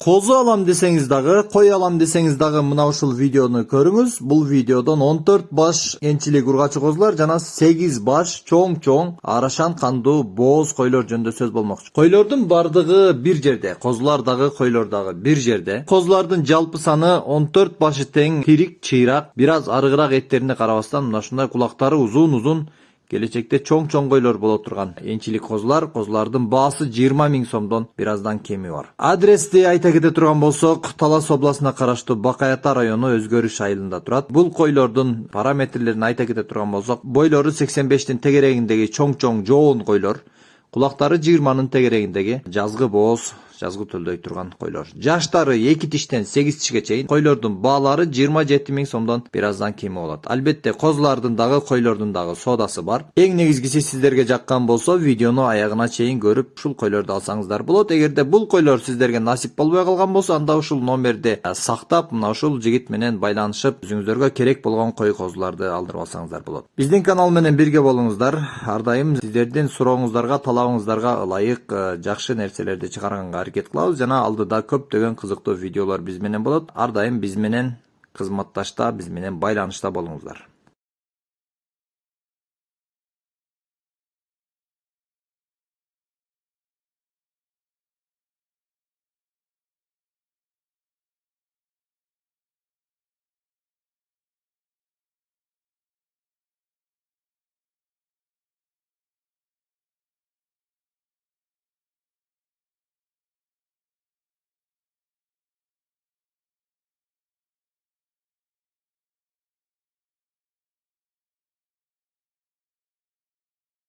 Kozu alam desеңиз дагы, кой алам desеңиз дагы мына ушул видеону көрүңүз. Бул видеодон 14 баш энчилик ургачы козулар жана 8 баш чоң арашан кандуу бооз койлор жөнүндө сөз болмокчу. Койлордун бардыгы бир жерде, козулар дагы, койлор дагы бир жерде. Козулардын жалпы саны 14 башы тең, тирик, чыйрак, бир аз арыгыраак эттерине карабастан мына ушундай кулактары uzun келечекте чоң койлор боло турган энчилик козулардын баасы 20 000 сомдон бир аздан кеми бар. Адрести айта кете турган болсок, Талас областына караштуу Бакай Ата району Өзгөрүш айылында турат. Бул койлордун параметрлерин айта кете турган болсок, бойлору 85-тин тегерегиндеги чоң жоон койлор, кулактары 20-нын тегерегиндеги жазгы бооз, жазгы төлдөй турган койлор. Жаштары 2 тиштен 8 тишке чейин, койлордун баалары 27 000 сомдон бир аздан кеми болот. Албетте козулардын дагы, койлордун дагы соодасы бар. Эң негизгиси сиздерге жаккан болсо, видеону аягына чейин көрүп, ушул койлорду алсаңыздар болот. Эгерде бул койлор сиздерге насип болбой калган болсо, анда ушул номерди сактап, мына ушул жигит менен байланышып, өзүңүздөргө керек болгон кой козуларды алдырып алсаңыздар болот. Биздин канал менен бирге болуңуздар. Ар дайым сиздердин сурооңуздарга, талабыңыздарга ылайык жакшы нерселерди чыгарганга аракет кылабыз жана алдыда көптөгөн кызыктуу видеолор биз менен болот. Ар дайым биз менен кызматташта, биз менен байланышта болуңуздар.